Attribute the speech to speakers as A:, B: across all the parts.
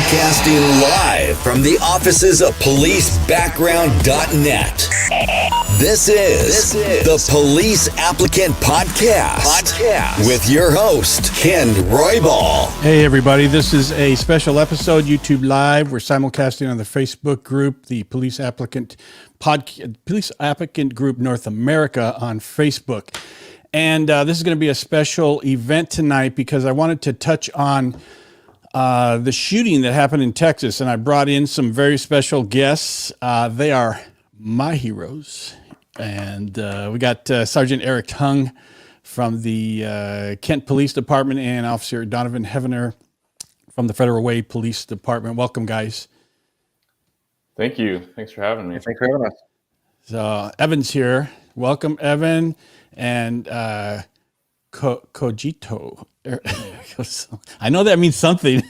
A: Broadcasting live from the offices of policebackground.net. This is the Police Applicant Podcast with your host, Ken Roybal.
B: Hey everybody, this is a special episode, YouTube Live. We're simulcasting on the Facebook group, the Police Applicant Group North America on Facebook. And this is going to be a special event tonight because I wanted to touch on the shooting that happened in Texas. And I brought in some very special guests. They are my heroes. And we got Sergeant Eric Tung from the Kent Police Department and Officer Donovan Heavener from the Federal Way Police Department. Welcome, guys.
C: Thank you. Thanks for having me.
D: Thanks for having us.
B: So Evan's here. Welcome, Evan. And Cogito. I know that means something.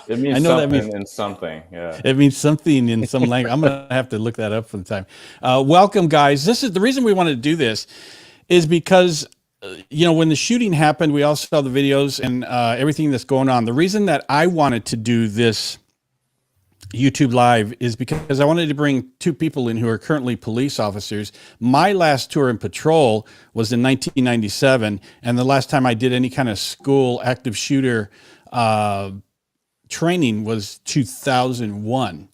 C: It means something in something. Yeah.
B: It means something in some language. I'm going to have to look that up for the time. Welcome, guys. This is the reason we wanted to do this is because, when the shooting happened, we all saw the videos and everything that's going on. The reason that I wanted to do this YouTube Live is because I wanted to bring two people in who are currently police officers. My last tour in patrol was in 1997, and the last time I did any kind of school active shooter training was 2001.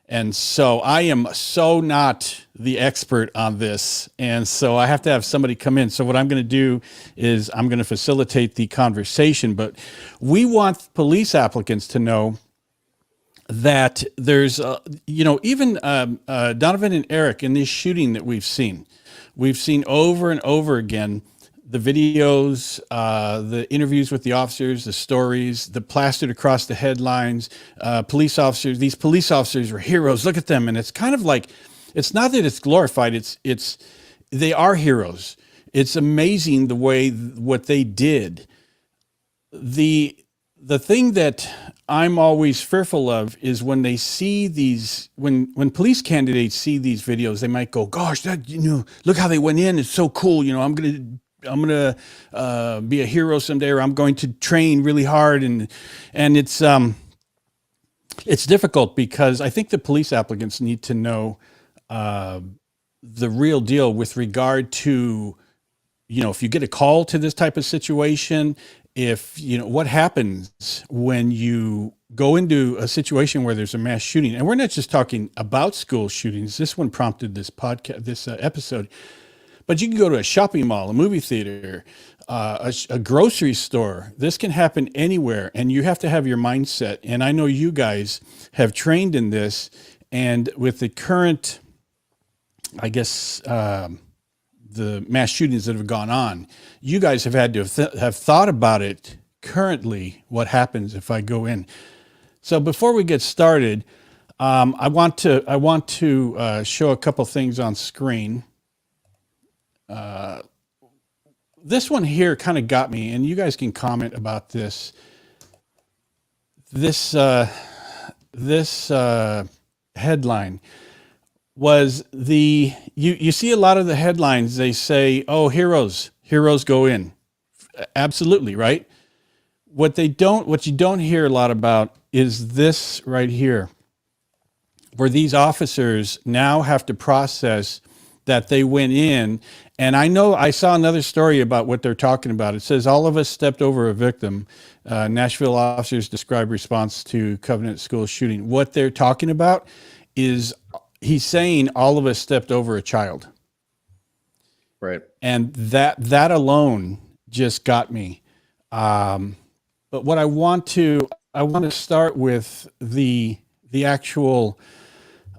B: And so I am so not the expert on this, and so I have to have somebody come in. So what I'm going to do is I'm going to facilitate the conversation, but we want police applicants to know that there's, even Donovan and Eric in this shooting that we've seen over and over again, the videos, the interviews with the officers, the stories, the plastered across the headlines, police officers. These police officers are heroes. Look at them. And it's kind of like, it's not that it's glorified. They are heroes. It's amazing the way, what they did. The thing that I'm always fearful of is when they see these, when police candidates see these videos, they might go, gosh, look how they went in. It's so cool. I'm going to be a hero someday, or I'm going to train really hard. And it's difficult because I think the police applicants need to know the real deal with regard to, if you get a call to this type of situation, what happens when you go into a situation where there's a mass shooting, and we're not just talking about school shootings. This one prompted this podcast, this episode, but you can go to a shopping mall, a movie theater, a grocery store. This can happen anywhere, and you have to have your mindset. And I know you guys have trained in this, and with the current, I guess, the mass shootings that have gone on, you guys have had to have thought about it currently, what happens if I go in. So before we get started, I want to show a couple things on screen. This one here kind of got me, and you guys can comment about this. This headline was you see a lot of the headlines, they say, oh, heroes go in. Absolutely, right? What you don't hear a lot about is this right here, where these officers now have to process that they went in. And I saw another story about what they're talking about. It says, all of us stepped over a victim. Nashville officers describe response to Covenant School shooting. What they're talking about is, he's saying all of us stepped over a child.
D: Right.
B: And that alone just got me. But what I want to start with the actual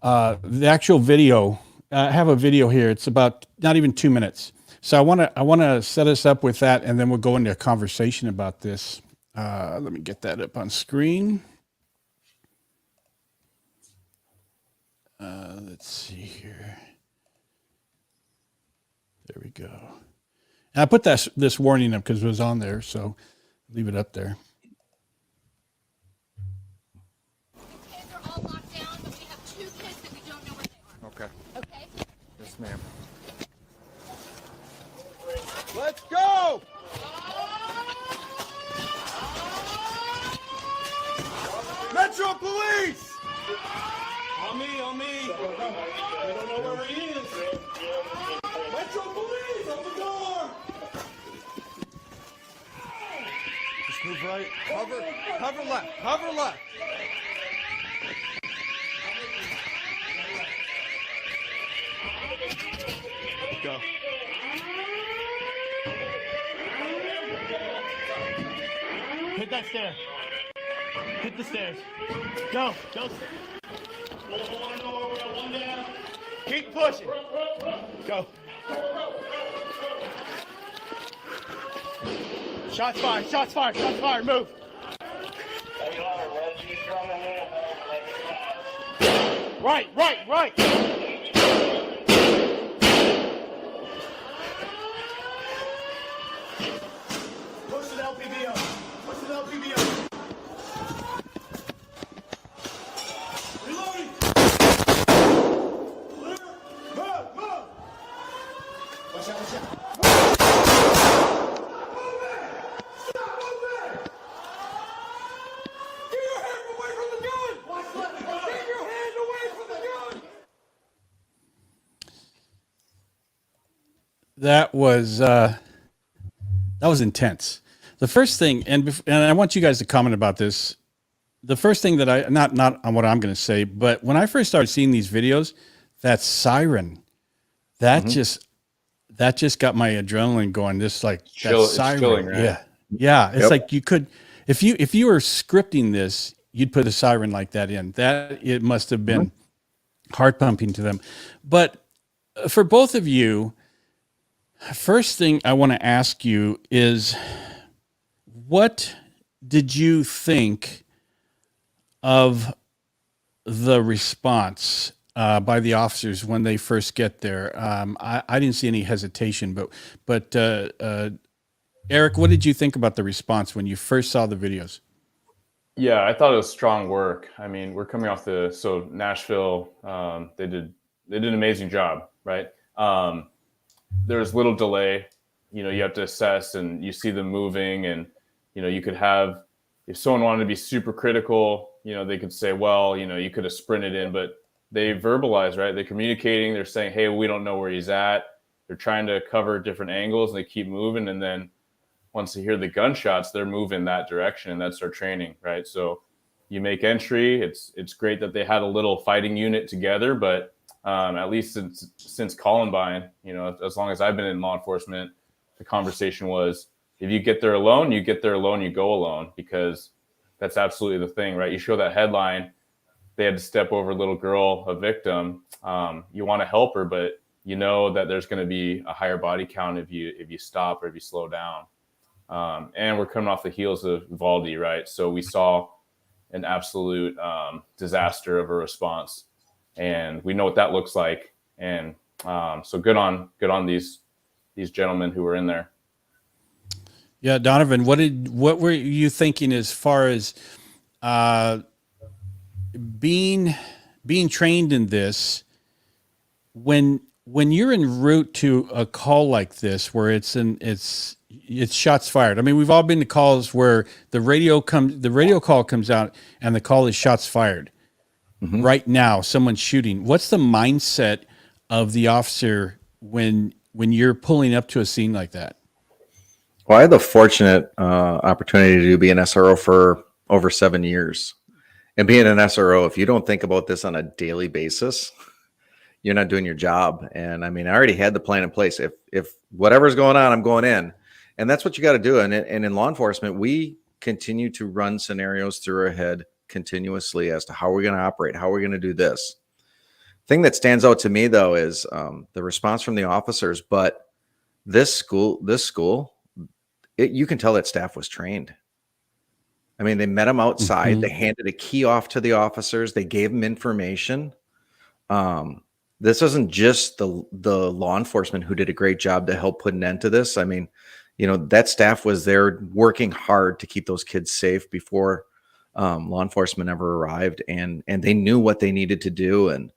B: video. I have a video here. It's about not even 2 minutes. So I want to set us up with that, and then we'll go into a conversation about this. Let me get that up on screen. Let's see here. There we go. And I put this warning up because it was on there, so leave it up there.
E: Kids are all locked down, but we have 2 kids that we don't know where they are.
D: Okay.
E: Okay?
D: Yes, ma'am.
F: Let's go! Let's Metro Police!
G: On me. I don't know where he is.
F: Metro Police, open the door!
D: Just move right. Cover left. Cover left. Go.
G: Hit that stair. Hit the stairs. Go.
F: Keep pushing.
G: Go. Shots fired. Move. Right.
F: Push the LPV up. Reloading. Clear. Move. Watch out. Stop moving! Get your hands away from the gun! Get your hands away from the gun!
B: That was intense. The first thing, and I want you guys to comment about this. The first thing that I, not on what I'm going to say, but when I first started seeing these videos, that siren, that just got my adrenaline going. Just like that siren,
C: chilling, right?
B: yeah. It's like you could, if you were scripting this, you'd put a siren like that in. That it must have been heart pumping to them. But for both of you, first thing I want to ask you is, what did you think of the response by the officers when they first get there? I didn't see any hesitation, but Eric, what did you think about the response when you first saw the videos?
C: Yeah, I thought it was strong work. I mean, we're coming off Nashville. They did an amazing job, right? There's little delay. You have to assess, and you see them moving, and you could have, if someone wanted to be super critical, they could say, well, you could have sprinted in, but they verbalize, right? They're communicating. They're saying, hey, we don't know where he's at. They're trying to cover different angles, and they keep moving. And then once they hear the gunshots, they're moving that direction. And that's our training, right? So you make entry. It's great that they had a little fighting unit together, but at least since Columbine, as long as I've been in law enforcement, the conversation was, if you get there alone, you go alone, because that's absolutely the thing, right? You show that headline, they had to step over a little girl, a victim. You want to help her, but you know that there's going to be a higher body count if you stop or if you slow down. And we're coming off the heels of Uvalde, right? So we saw an absolute disaster of a response, and we know what that looks like. And so good on these gentlemen who were in there.
B: Yeah, Donovan, what were you thinking as far as being trained in this? When you're en route to a call like this, where it's shots fired. I mean, we've all been to calls where the radio call comes out and the call is shots fired. Mm-hmm. Right now, someone's shooting. What's the mindset of the officer when you're pulling up to a scene like that?
D: Well, I had the fortunate opportunity to be an SRO for over 7 years. And being an SRO, if you don't think about this on a daily basis, you're not doing your job. And I mean, I already had the plan in place. If whatever's going on, I'm going in. And that's what you got to do. And in law enforcement, we continue to run scenarios through our head continuously as to how we're going to operate, how we're going to do this. Thing that stands out to me, though, is the response from the officers. But this school, you can tell that staff was trained. I mean, they met them outside. Mm-hmm. They handed a key off to the officers. They gave them information. This isn't just the law enforcement who did a great job to help put an end to this. I mean, that staff was there working hard to keep those kids safe before law enforcement ever arrived, and they knew what they needed to do. And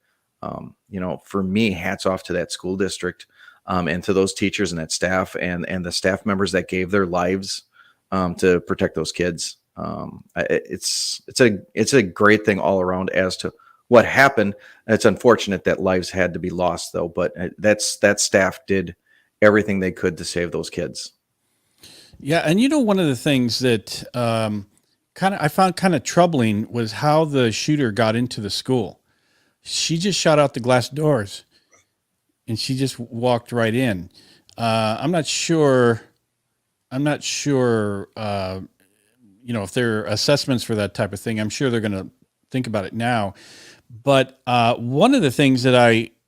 D: for me, hats off to that school district and to those teachers and that staff and the staff members that gave their lives to protect those kids. It's a great thing all around as to what happened. It's unfortunate that lives had to be lost, though. But that staff did everything they could to save those kids.
B: Yeah, and one of the things that I found kind of troubling was how the shooter got into the school. She just shot out the glass doors, and she just walked right in. I'm not sure. If there are assessments for that type of thing. I'm sure they're going to think about it now. But one of the things that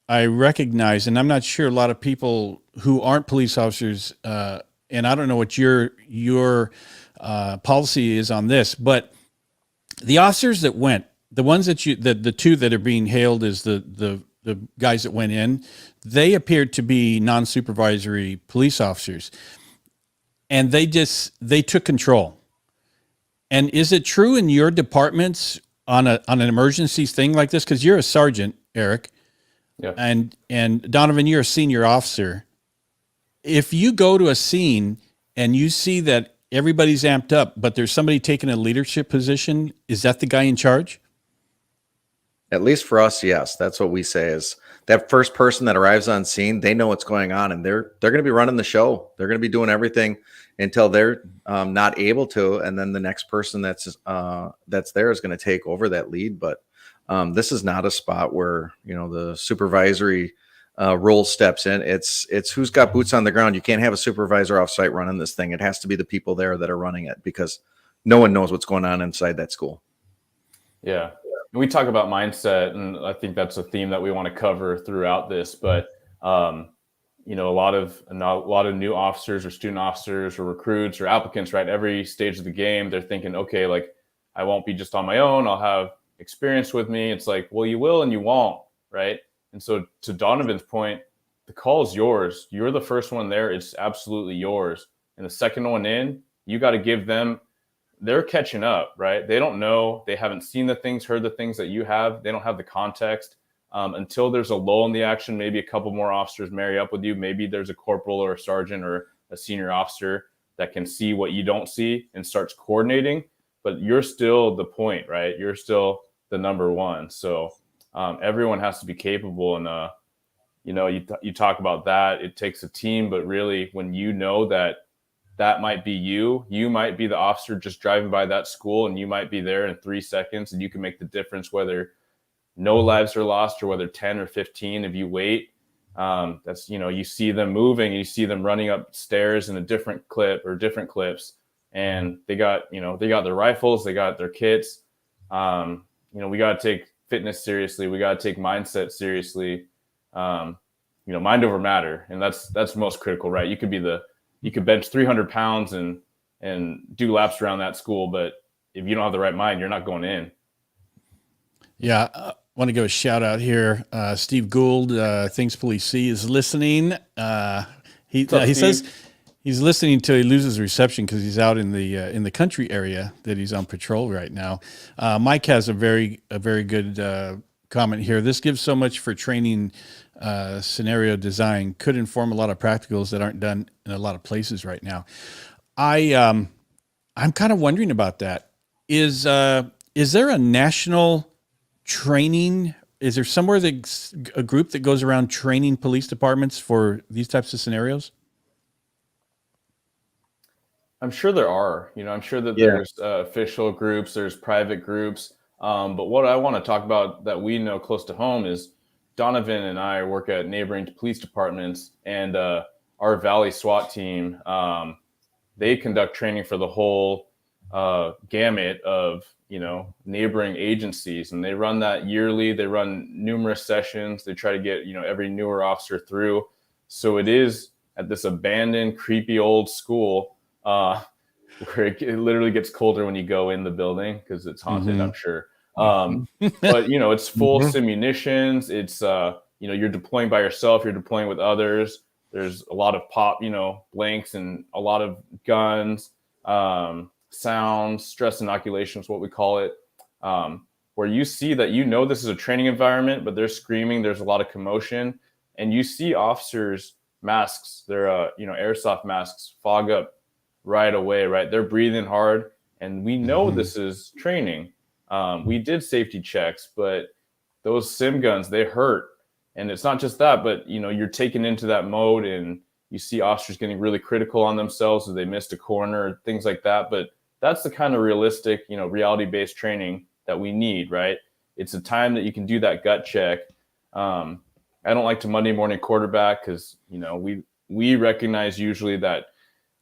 B: I recognize, and I'm not sure a lot of people who aren't police officers, and I don't know what your policy is on this, but the officers that went, the ones that the two that are being hailed as the guys that went in, they appeared to be non-supervisory police officers, and they took control. And is it true in your departments on an emergencies thing like this? Because you're a sergeant, Eric,
C: Yeah.
B: and Donovan, you're a senior officer. If you go to a scene and you see that everybody's amped up, but there's somebody taking a leadership position, is that the guy in charge?
D: At least for us, yes. That's what we say is that first person that arrives on scene, they know what's going on, and they're going to be running the show. They're going to be doing everything until they're not able to, and then the next person that's there is going to take over that lead. But this is not a spot where the supervisory role steps in. It's who's got boots on the ground. You can't have a supervisor off site running this thing. It has to be the people there that are running it, because no one knows what's going on inside that school.
C: Yeah. And we talk about mindset, and I think that's a theme that we want to cover throughout this. But a lot of new officers or student officers or recruits or applicants, right? Every stage of the game, they're thinking, okay, like I won't be just on my own. I'll have experience with me. It's like, well, you will and you won't, right? And so to Donovan's point, the call is yours. You're the first one there. It's absolutely yours. And the second one in, you got to give them. They're catching up, right? They don't know. They haven't seen the things, heard the things that you have. They don't have the context until there's a lull in the action. Maybe a couple more officers marry up with you. Maybe there's a corporal or a sergeant or a senior officer that can see what you don't see and starts coordinating. But you're still the point, right? You're still the number one. So everyone has to be capable. And you talk about that. It takes a team, but really, when you know that might be you might be the officer just driving by that school, and you might be there in 3 seconds, and you can make the difference whether no lives are lost or whether 10 or 15 if you wait. That's, you see them moving, and you see them running up stairs in a different clip or different clips, and they got their rifles, they got their kits. We got to take fitness seriously. We got to take mindset seriously. Mind over matter. And that's most critical, right? You could bench 300 pounds and do laps around that school, but if you don't have the right mind, you're not going in.
B: Yeah. I want to go a shout out here. Steve Gould, Things Police C, is listening. He says he's listening till he loses reception because he's out in the country area that he's on patrol right now. Mike has a very good comment here. This gives so much for training. Scenario design could inform a lot of practicals that aren't done in a lot of places right now. I'm kind of wondering about that. Is there a national training? Is there somewhere a group that goes around training police departments for these types of scenarios?
C: I'm sure there are. I'm sure that there's official groups, there's private groups. But what I want to talk about that we know close to home is Donovan and I work at neighboring police departments, and our Valley SWAT team, they conduct training for the whole gamut of, neighboring agencies. And they run that yearly. They run numerous sessions. They try to get, every newer officer through. So it is at this abandoned, creepy old school where it literally gets colder when you go in the building because it's haunted, I'm sure. But it's full simunitions. It's you're deploying by yourself, you're deploying with others. There's a lot of pop, blanks, and a lot of guns, sounds, stress inoculation is what we call it. Where you see that this is a training environment, but they're screaming, there's a lot of commotion, and you see officers' masks, their airsoft masks fog up right away, right? They're breathing hard, And we know this is training. We did safety checks, but those sim guns, they hurt. And it's not just that, but you're taken into that mode and you see officers getting really critical on themselves as they missed a corner, things like that. But that's the kind of realistic, reality-based training that we need, right? It's a time that you can do that gut check. I don't like to Monday morning quarterback because, we recognize usually that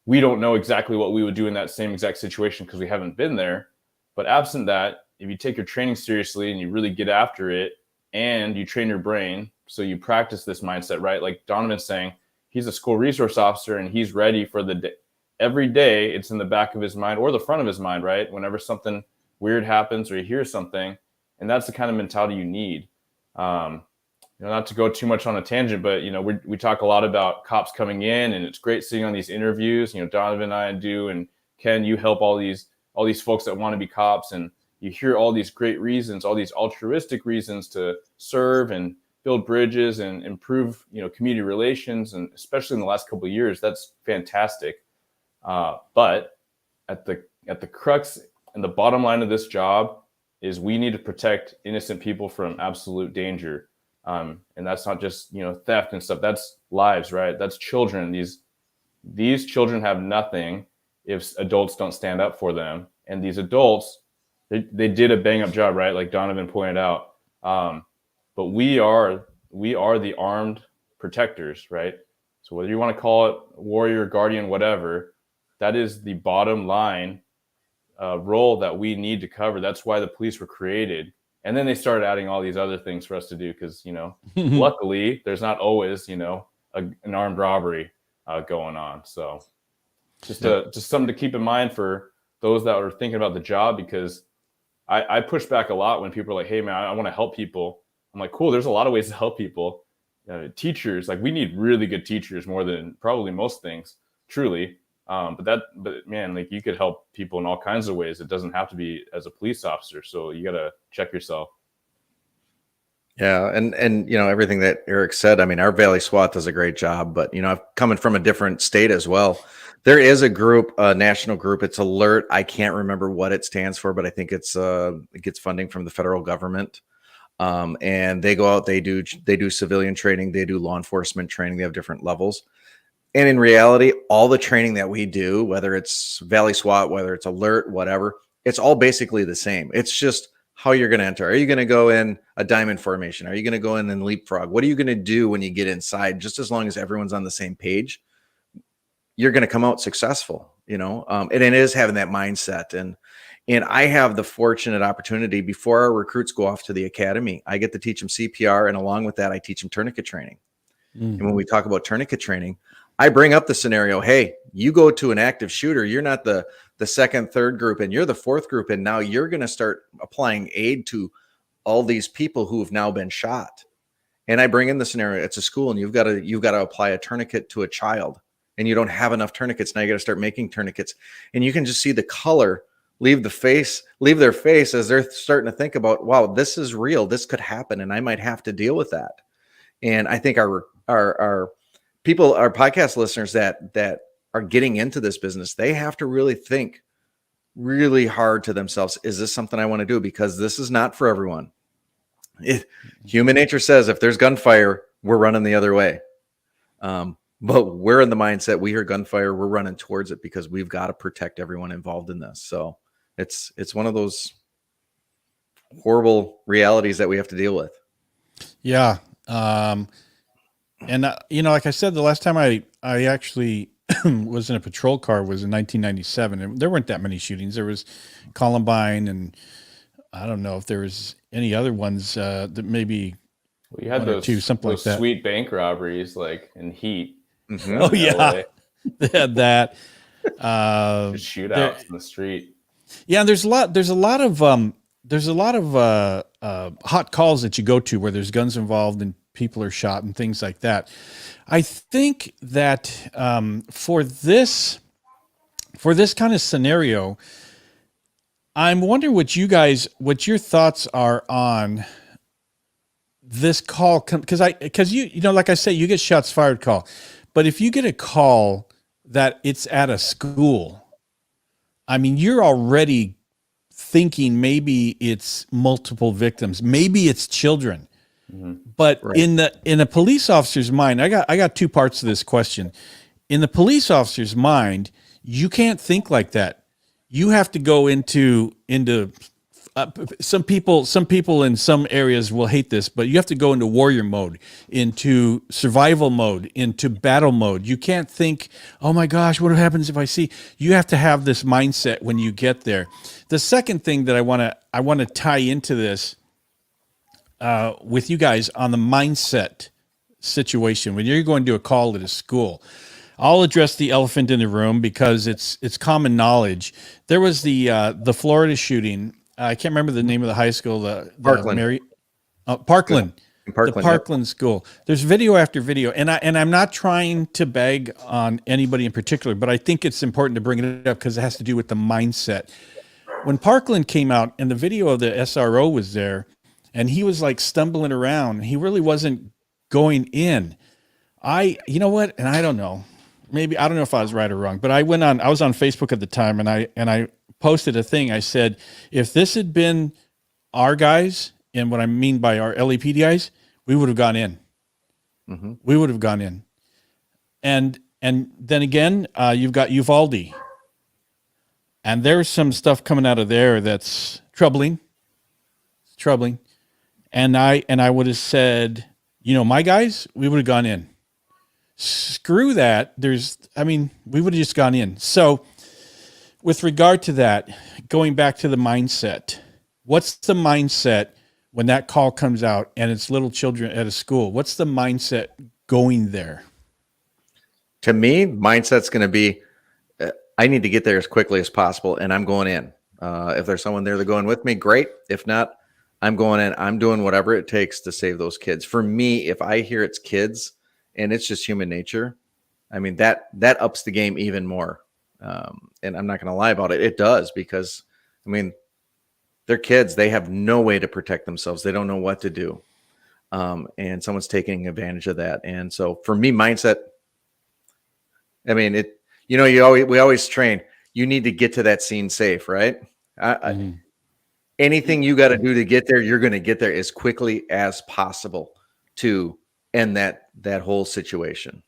C: we don't know exactly what we would do in that same exact situation because we haven't been there. But absent that, if you take your training seriously and you really get after it and you train your brain, so you practice this mindset, right? Like Donovan's saying, he's a school resource officer and he's ready for the day. Every day it's in the back of his mind or the front of his mind, right? Whenever something weird happens or he hears something, and that's the kind of mentality you need. Not to go too much on a tangent, but we talk a lot about cops coming in, and it's great seeing on these interviews. Donovan and I do, and Ken, you help all these folks that want to be cops, and you hear all these great reasons, all these altruistic reasons to serve and build bridges and improve, community relations, and especially in the last couple of years, that's fantastic. But at the crux and the bottom line of this job is we need to protect innocent people from absolute danger. And that's not just, theft and stuff. That's lives, right? That's children. These children have nothing if adults don't stand up for them. And these adults, they did a bang up job, right? Like Donovan pointed out. But we are the armed protectors, right? So whether you want to call it warrior, guardian, whatever, that is the bottom line role that we need to cover. That's why the police were created. And then they started adding all these other things for us to do because, luckily there's not always, an armed robbery going on. So just something to keep in mind for those that are thinking about the job, because I push back a lot when people are like, hey, man, I want to help people. I'm like, cool, there's a lot of ways to help people. Teachers, like we need really good teachers more than probably most things, truly. But man, like you could help people in all kinds of ways. It doesn't have to be as a police officer. So you got to check yourself.
D: Yeah. And, everything that Eric said, I mean, our Valley SWAT does a great job, but, coming from a different state as well, there is a group, a national group. It's Alert. I can't remember what it stands for, but I think it gets funding from the federal government. And they go out, they do civilian training. They do law enforcement training. They have different levels. And in reality, all the training that we do, whether it's Valley SWAT, whether it's Alert, whatever, it's all basically the same. It's just how you're going to enter. Are you going to go in a diamond formation? Are you going to go in and leapfrog? What are you going to do when you get inside? Just as long as everyone's on the same page, you're going to come out successful, and it is having that mindset. And I have the fortunate opportunity before our recruits go off to the academy, I get to teach them CPR. And along with that, I teach them tourniquet training. Mm-hmm. And when we talk about tourniquet training, I bring up the scenario, hey, you go to an active shooter, you're not the second, third group, and you're the fourth group, and now you're going to start applying aid to all these people who have now been shot. And I bring in the scenario, it's a school, and you've got to apply a tourniquet to a child, and you don't have enough tourniquets. Now you got to start making tourniquets, and you can just see the color leave their face as they're starting to think about, wow, this is real. This could happen, and I might have to deal with that. And I think our people, our podcast listeners that are getting into this business, they have to really think really hard to themselves. Is this something I want to do? Because this is not for everyone. Human nature says if there's gunfire, we're running the other way. But we're in the mindset, we hear gunfire, we're running towards it because we've got to protect everyone involved in this. So it's one of those horrible realities that we have to deal with.
B: Yeah. And like I said, the last time I actually was in a patrol car was in 1997, and there weren't that many shootings. There was Columbine, and I don't know if there was any other ones that maybe
C: you had those
B: something like that.
C: Sweet bank robberies, like in Heat.
B: Mm-hmm. Oh yeah, they had that.
C: Just shootouts in the street.
B: Yeah, and there's a lot of hot calls that you go to where there's guns involved and people are shot and things like that. I think that for this kind of scenario, I'm wondering what your thoughts are on this call, because you like I say, you get shots fired call, but if you get a call that it's at a school, I mean, you're already thinking maybe it's multiple victims, maybe it's children. But
D: Right.
B: in a police officer's mind, I got two parts to this question. In the police officer's mind, you can't think like that. You have to go into some people in some areas will hate this, but you have to go into warrior mode, into survival mode, into battle mode. You can't think, oh my gosh, what happens if I see? You have to have this mindset when you get there. The second thing that I want to tie into this with you guys on the mindset situation when you're going to a call at a school. I'll address the elephant in the room because it's common knowledge. There was the Florida shooting. I can't remember the name of the high school. The
D: Parkland.
B: Parkland.
D: In Parkland,
B: The Parkland school. There's video after video, and I'm not trying to bag on anybody in particular, but I think it's important to bring it up because it has to do with the mindset. When Parkland came out and the video of the SRO was there, and he was like stumbling around, he really wasn't going in. You know what? And I don't know. Maybe I don't know if I was right or wrong, but I was on Facebook at the time, and I posted a thing. I said, if this had been our guys, and what I mean by our LAPD guys, we would have gone in.
D: Mm-hmm.
B: We would have gone in. And then again, you've got Uvalde, and there's some stuff coming out of there that's troubling. It's troubling. And I would have said, my guys, we would have gone in. Screw that. We would have just gone in. So with regard to that, going back to the mindset, what's the mindset when that call comes out and it's little children at a school? What's the mindset going there?
D: To me, mindset's going to be, I need to get there as quickly as possible, and I'm going in. If there's someone there that's going with me, great. If not, I'm going in. I'm doing whatever it takes to save those kids. For me, if I hear it's kids and it's just human nature, I mean, that ups the game even more. And I'm not going to lie about it. It does, because, I mean, they're kids. They have no way to protect themselves. They don't know what to do. And someone's taking advantage of that. And so for me, mindset, I mean, we always train, you need to get to that scene safe, right? Anything you got to do to get there, you're going to get there as quickly as possible to end that whole situation.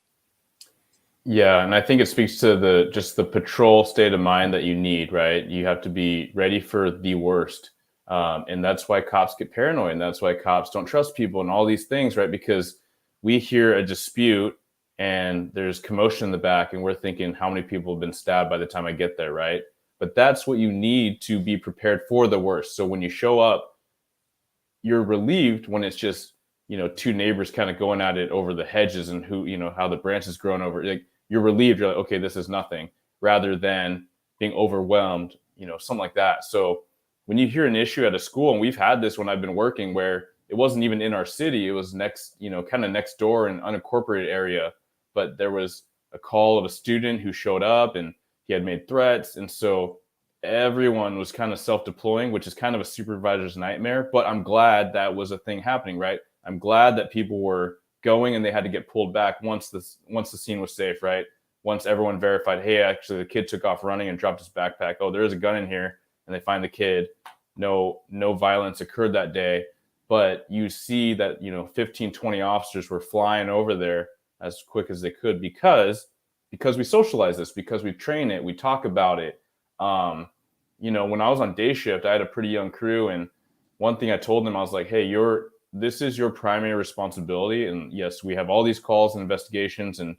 C: Yeah, and I think it speaks to the patrol state of mind that you need, right? You have to be ready for the worst. And that's why cops get paranoid, and that's why cops don't trust people and all these things, right? Because we hear a dispute and there's commotion in the back and we're thinking, how many people have been stabbed by the time I get there, right? But that's what you need to be prepared for the worst. So when you show up, you're relieved when it's just, two neighbors kind of going at it over the hedges and how the branches grown over. Like, you're relieved. You're like, okay, this is nothing, rather than being overwhelmed, something like that. So when you hear an issue at a school, and we've had this when I've been working, where it wasn't even in our city, it was next, kind of next door in an unincorporated area, but there was a call of a student who showed up and he had made threats. And so everyone was kind of self-deploying, which is kind of a supervisor's nightmare. But I'm glad that was a thing happening, right? I'm glad that people were going and they had to get pulled back once the scene was safe, right? Once everyone verified, hey, actually the kid took off running and dropped his backpack. Oh, there is a gun in here. And they find the kid. No violence occurred that day. But you see that, 15, 20 officers were flying over there as quick as they could because we socialize this, because we train it, we talk about it. When I was on day shift, I had a pretty young crew, and one thing I told them, I was like, hey, this is your primary responsibility. And yes, we have all these calls and investigations and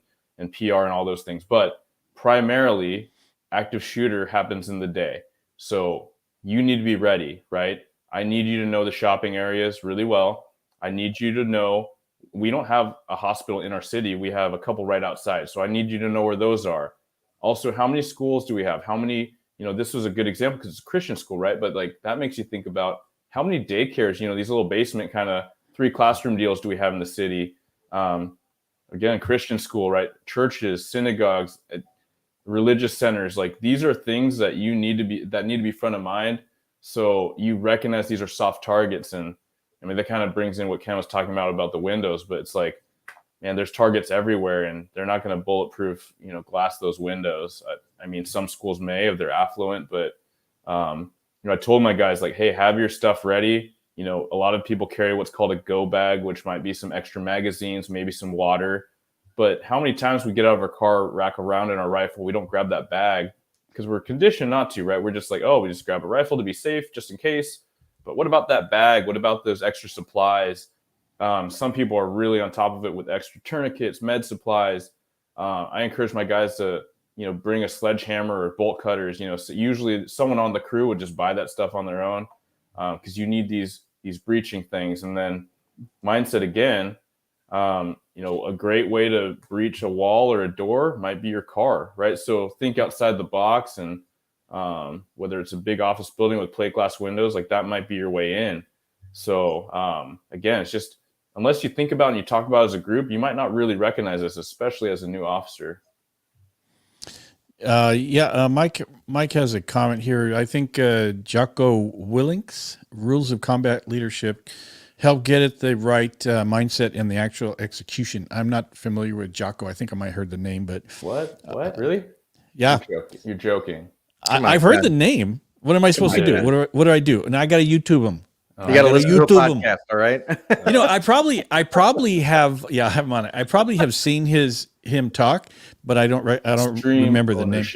C: PR and all those things, but primarily active shooter happens in the day. So you need to be ready, right? I need you to know the shopping areas really well. I need you to know we don't have a hospital in our city. We have a couple right outside. So I need you to know where those are. Also, how many schools do we have? How many, this was a good example because it's a Christian school, right? But like that makes you think about how many daycares, these little basement kind of 3 classroom deals do we have in the city? Again, Christian school, right? Churches, synagogues, religious centers. Like these are things that need to be front of mind. So you recognize these are soft targets. And I mean, that kind of brings in what Ken was talking about the windows, but it's like, man, there's targets everywhere, and they're not going to bulletproof, glass those windows. I mean, some schools may if they're affluent, but I told my guys, like, hey, have your stuff ready. A lot of people carry what's called a go bag, which might be some extra magazines, maybe some water. But how many times we get out of our car, rack around in our rifle, we don't grab that bag because we're conditioned not to, right? We're just like, oh, we just grab a rifle to be safe just in case. But what about that bag? What about those extra supplies? Some people are really on top of it with extra tourniquets, med supplies. I encourage my guys to, bring a sledgehammer or bolt cutters. So usually someone on the crew would just buy that stuff on their own because you need these breaching things. And then mindset again, a great way to breach a wall or a door might be your car, right? So think outside the box, and whether it's a big office building with plate glass windows, like that might be your way in. So again, it's just, unless you think about and you talk about it as a group, you might not really recognize this, especially as a new officer.
B: Mike has a comment here. I think Jocko Willink's Rules of Combat Leadership help get at the right mindset and the actual execution. I'm not familiar with Jocko. I think I might have heard the name, but
C: what? Really?
B: Yeah,
C: you're joking.
B: I've heard the name. What am I supposed to do? What do I do? And I got to YouTube him.
D: You got to listen to a podcast, all right?
B: I probably have. Yeah, I have him on it. I probably have seen him talk, but I don't remember the name.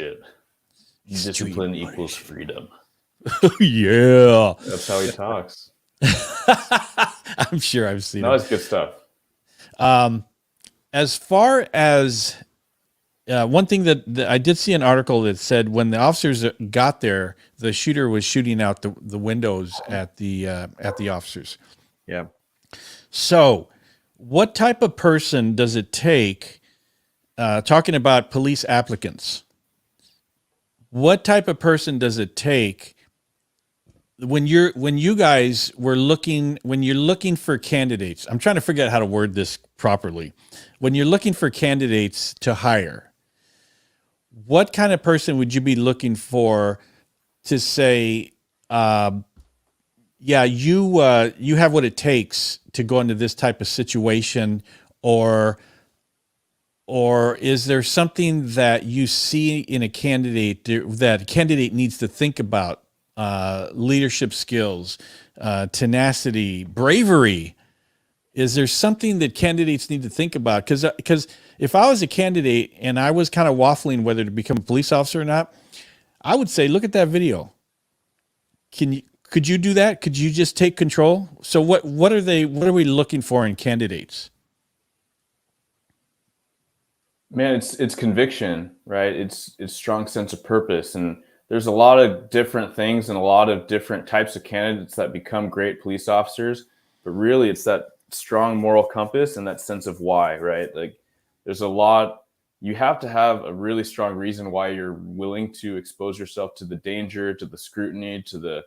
C: Discipline equals freedom.
B: Yeah,
C: that's how he talks.
B: I'm sure I've seen.
C: No, it's good stuff.
B: As far as one thing that I did see an article that said when the officers got there, the shooter was shooting out the windows at the officers.
D: Yeah.
B: So, what type of person does it take? Talking about police applicants, what type of person does it take when you guys were looking, when you're looking for candidates? I'm trying to figure out how to word this properly. When you're looking for candidates to hire, what kind of person would you be looking for to say, yeah, you have what it takes to go into this type of situation, or is there something that you see in a candidate that a candidate needs to think about? Leadership skills, tenacity, bravery. Is there something that candidates need to think about? Because if I was a candidate and I was kind of waffling whether to become a police officer or not, I would say, look at that video. Could you do that? Could you just take control? So what are we looking for in candidates?
C: Man, it's conviction, right? It's strong sense of purpose. And there's a lot of different things and a lot of different types of candidates that become great police officers, but really it's that strong moral compass and that sense of why, right? Like there's a lot, you have to have a really strong reason why you're willing to expose yourself to the danger, to the scrutiny, to the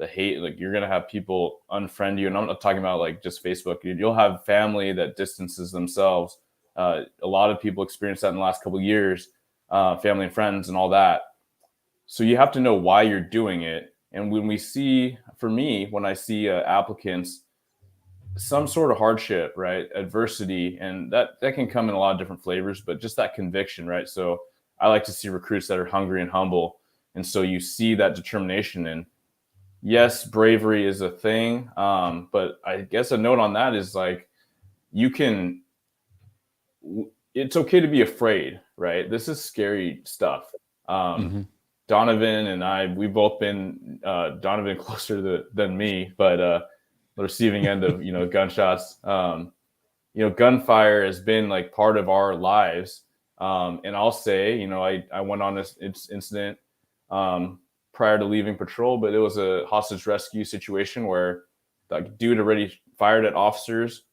C: hate. Like you're going to have people unfriend you. And I'm not talking about like just Facebook. You'll have family that distances themselves. A lot of people experienced that in the last couple of years, family and friends and all that. So you have to know why you're doing it. And when we see, for me, when I see applicants, some sort of hardship, right? Adversity, and that can come in a lot of different flavors, but just that conviction, right? So I like to see recruits that are hungry and humble. And so you see that determination. And yes, bravery is a thing. But I guess a note on that is like, it's okay to be afraid, right? This is scary stuff. Donovan and we've both been Donovan closer than me, but the receiving end of gunshots. Gunfire has been like part of our lives. And I'll say, I went on this incident prior to leaving patrol, but it was a hostage rescue situation where the dude already fired at officers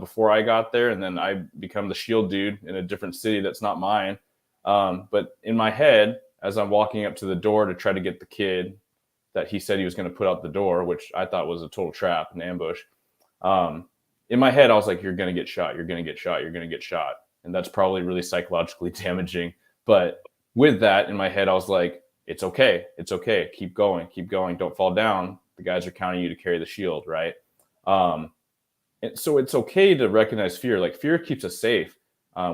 C: before I got there, and then I become the shield dude in a different city that's not mine. But in my head, as I'm walking up to the door to try to get the kid that he said he was going to put out the door, which I thought was a total trap, an ambush. In my head, I was like, you're going to get shot. You're going to get shot. You're going to get shot. And that's probably really psychologically damaging. But with that in my head, I was like, it's okay. It's okay. Keep going. Keep going. Don't fall down. The guys are counting you to carry the shield, right? And so it's okay to recognize fear. Like fear keeps us safe.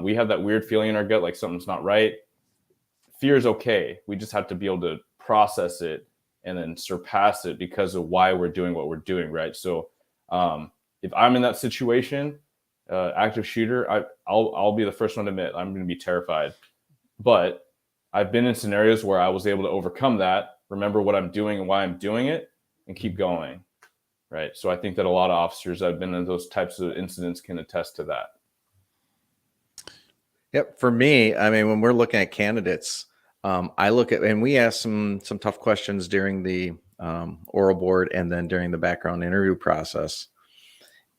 C: We have that weird feeling in our gut, like something's not right. Fear is okay. We just have to be able to process it and then surpass it because of why we're doing what we're doing, right? So if I'm in that situation, active shooter, I'll be the first one to admit I'm going to be terrified. But I've been in scenarios where I was able to overcome that, remember what I'm doing and why I'm doing it, and keep going, right? So I think that a lot of officers that have been in those types of incidents can attest to that.
D: Yep. For me, I mean, when we're looking at candidates, I look at, and we ask some tough questions during the oral board and then during the background interview process.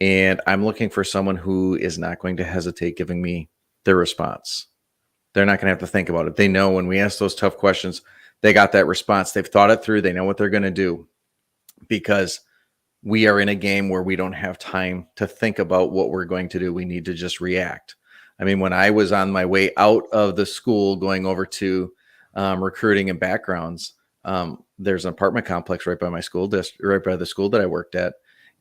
D: And I'm looking for someone who is not going to hesitate giving me their response. They're not going to have to think about it. They know when we ask those tough questions, they got that response. They've thought it through. They know what they're going to do, because we are in a game where we don't have time to think about what we're going to do. We need to just react. I mean, when I was on my way out of the school going over to recruiting and backgrounds, there's an apartment complex right by my school district, right by the school that I worked at,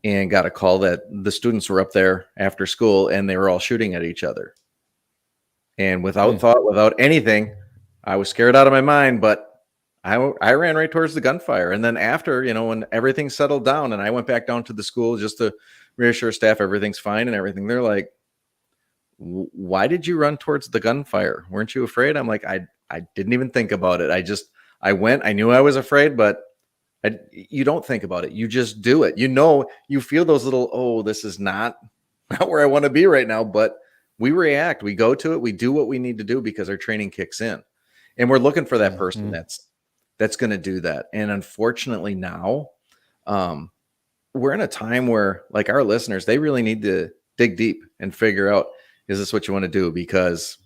D: and got a call that the students were up there after school and they were all shooting at each other. And without thought, without anything, I was scared out of my mind, but I ran right towards the gunfire. And then after, when everything settled down and I went back down to the school just to reassure staff everything's fine and everything, they're like, why did you run towards the gunfire? Weren't you afraid? I'm like, I didn't even think about it. I went, I knew I was afraid, but you don't think about it. You just do it. You feel those little, oh, this is not where I want to be right now, but we react, we go to it, we do what we need to do because our training kicks in. And we're looking for that person that's going to do that. And unfortunately now, we're in a time where, like, our listeners, they really need to dig deep and figure out, is this what you want to do? Because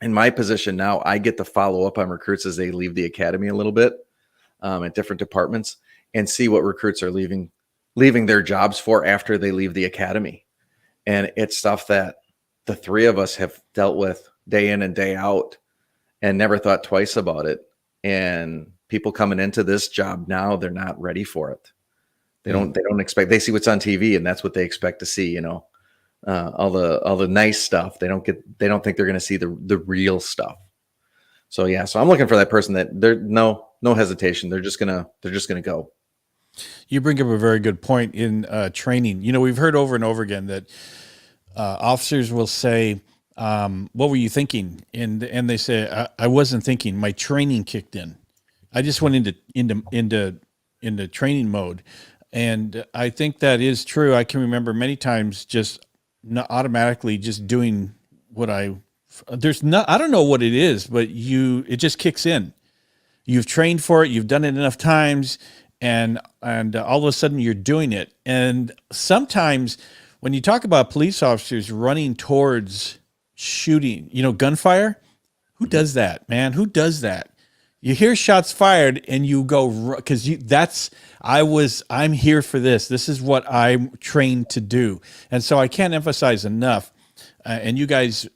D: in my position now, I get to follow up on recruits as they leave the academy a little bit at different departments and see what recruits are leaving their jobs for after they leave the academy. And it's stuff that the three of us have dealt with day in and day out and never thought twice about it. And people coming into this job now, they're not ready for it. They don't expect, they see what's on TV and that's what they expect to see, all the nice stuff. They don't think they're going to see the real stuff. So I'm looking for that person that they're no hesitation. They're just going to go.
B: You bring up a very good point in training. We've heard over and over again that officers will say, what were you thinking? And they say, I wasn't thinking, my training kicked in. I just went into training mode. And I think that is true. I can remember many times just not automatically just doing what I don't know what it is, but it just kicks in. You've trained for it. You've done it enough times and all of a sudden you're doing it. And sometimes when you talk about police officers running towards shooting, gunfire, who does that, man? Who does that? You hear shots fired and you go, because I'm here for this. This is what I'm trained to do. And so I can't emphasize enough, and you guys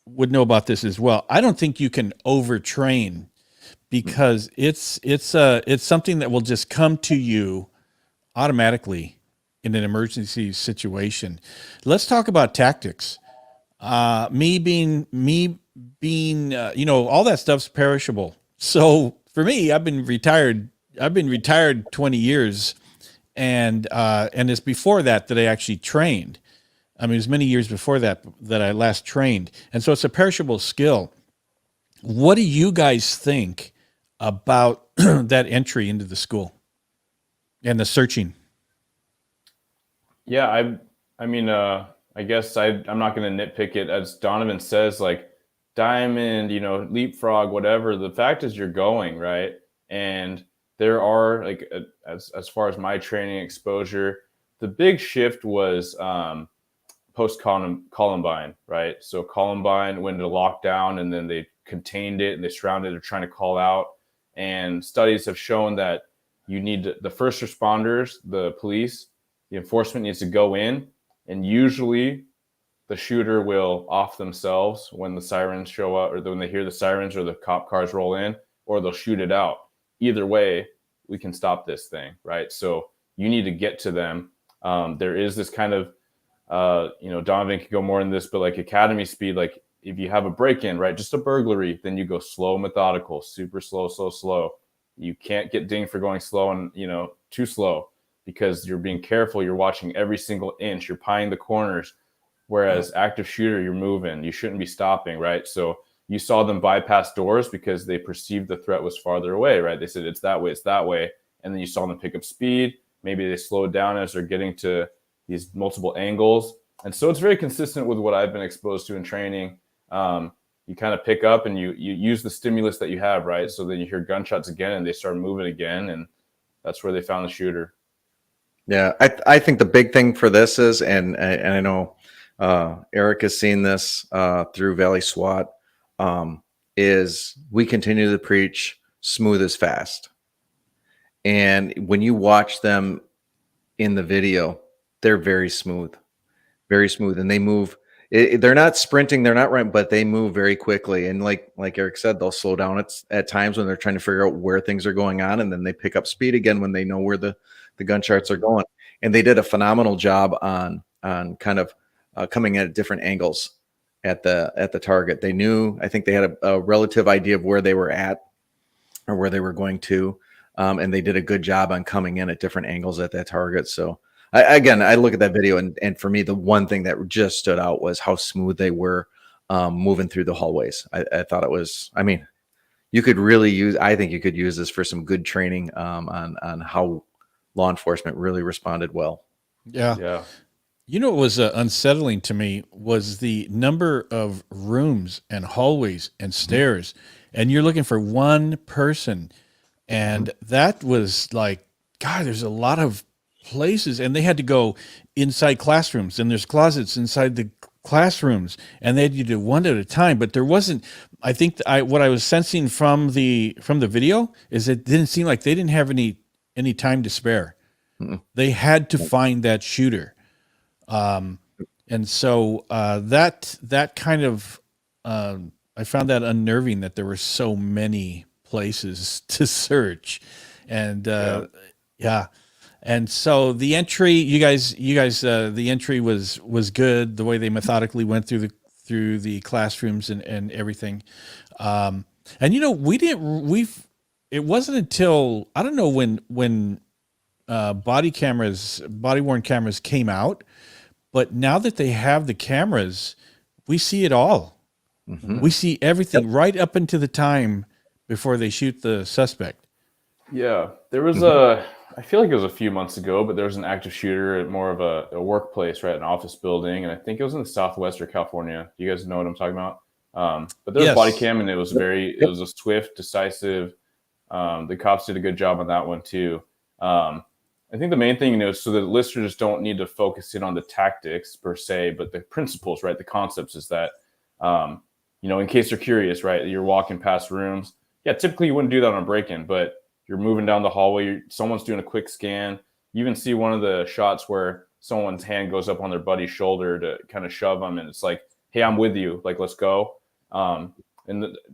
B: would know about this as well. I don't think you can overtrain, because it's something that will just come to you automatically in an emergency situation. Let's talk about tactics. Me being, all that stuff's perishable. So for me, I've been retired 20 years, and it's before that I actually trained. I mean, it was many years before that I last trained. And so it's a perishable skill. What do you guys think about that entry into the school and the searching?
C: Yeah, I guess I'm not going to nitpick it. As Donovan says, like, diamond, leapfrog, whatever. The fact is you're going, right? And there are, like, as far as my training exposure, the big shift was post Columbine, right? So Columbine went into lockdown and then they contained it and they surrounded it, trying to call out. And studies have shown that you need the first responders, the police, the enforcement needs to go in, and usually the shooter will off themselves when the sirens show up, or when they hear the sirens or the cop cars roll in, or they'll shoot it out. Either way, we can stop this thing, right? So you need to get to them. There is this kind of, Donovan could go more in this, but like academy speed, like if you have a break-in, right, just a burglary, then you go slow, methodical, super slow, slow, slow. You can't get dinged for going slow and, too slow, because you're being careful. You're watching every single inch. You're pieing the corners. Whereas active shooter, you're moving. You shouldn't be stopping, right? So you saw them bypass doors because they perceived the threat was farther away, right? They said, it's that way, it's that way. And then you saw them pick up speed. Maybe they slowed down as they're getting to these multiple angles. And so it's very consistent with what I've been exposed to in training. You kind of pick up and you use the stimulus that you have, right? So then you hear gunshots again and they start moving again. And that's where they found the shooter.
D: Yeah, I think the big thing for this is, and I know Eric has seen this through Valley SWAT, is we continue to preach smooth is fast. And when you watch them in the video, they're very smooth, and they move. They're not sprinting, they're not running, but they move very quickly. And like Eric said, they'll slow down at times when they're trying to figure out where things are going on, and then they pick up speed again when they know where the gunshots are going. And they did a phenomenal job on kind of coming at different angles at the target. They knew, I think they had a relative idea of where they were at or where they were going to, and they did a good job on coming in at different angles at that target. So I look at that video, and for me, the one thing that just stood out was how smooth they were moving through the hallways. I thought it was, I mean, you could really use, I think you could use this for some good training on how law enforcement really responded well.
B: Yeah.
C: Yeah.
B: What was unsettling to me was the number of rooms and hallways and stairs, and you're looking for one person. And that was like, God, there's a lot of places, and they had to go inside classrooms, and there's closets inside the classrooms, and they had to do one at a time. But there wasn't, I think what I was sensing from the video is it didn't seem like they didn't have any time to spare. They had to find that shooter. And so that kind of, I found that unnerving that there were so many places to search. And yeah. And so the entry, you guys, the entry was good. The way they methodically went through the classrooms and everything. And it wasn't until, I don't know when body worn cameras came out, but now that they have the cameras, we see it all. We see everything right up into the time before they shoot the suspect.
C: Yeah, there was I feel like it was a few months ago, but there was an active shooter at more of a workplace, right? An office building. And I think it was in the Southwestern California. You guys know what I'm talking about? But there was body cam, and it was it was a swift, decisive. The cops did a good job on that one too. I think the main thing, so the listeners don't need to focus in on the tactics per se, but the principles, right? The concepts is that, in case you're curious, right? You're walking past rooms. Yeah, typically you wouldn't do that on a break-in, but you're moving down the hallway. Someone's doing a quick scan. You even see one of the shots where someone's hand goes up on their buddy's shoulder to kind of shove them. And it's like, hey, I'm with you. Like, let's go. And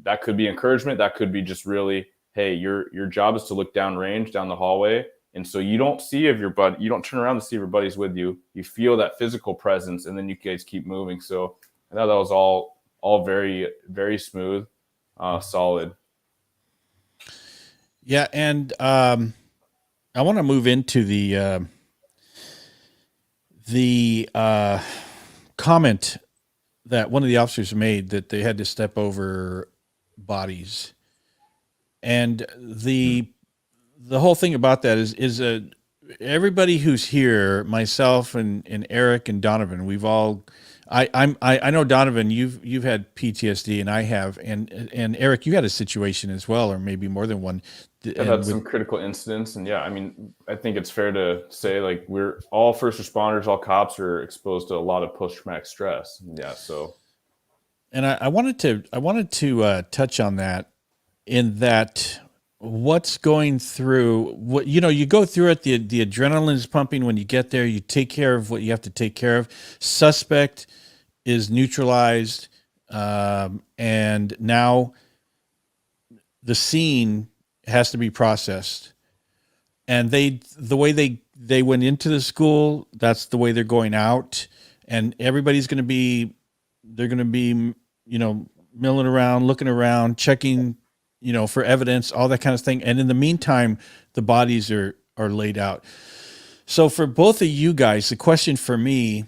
C: that could be encouragement. That could be just really, hey, your job is to look downrange down the hallway. And so you don't see if you don't turn around to see if your buddy's with you. You feel that physical presence, and then you guys keep moving. So I thought that was all very, very smooth, solid.
B: Yeah, and I want to move into the comment that one of the officers made that they had to step over bodies, and the whole thing about that is everybody who's here, myself and Eric and Donovan, we've all. I know, Donovan, you've had PTSD, and I have, and Eric, you had a situation as well, or maybe more than one.
C: I've had some critical incidents, and yeah, I mean, I think it's fair to say, like, we're all first responders, all cops are exposed to a lot of post-traumatic stress. Yeah, so.
B: And I wanted to touch on that, in that what's going through what you go through it. The adrenaline is pumping when you get there. You take care of what you have to take care of. Suspect is neutralized, and now the scene has to be processed. And the way they went into the school, that's the way they're going out, and everybody's going to be, they're going to be, milling around, looking around, checking, for evidence, all that kind of thing. And in the meantime, the bodies are laid out. So for both of you guys, the question for me,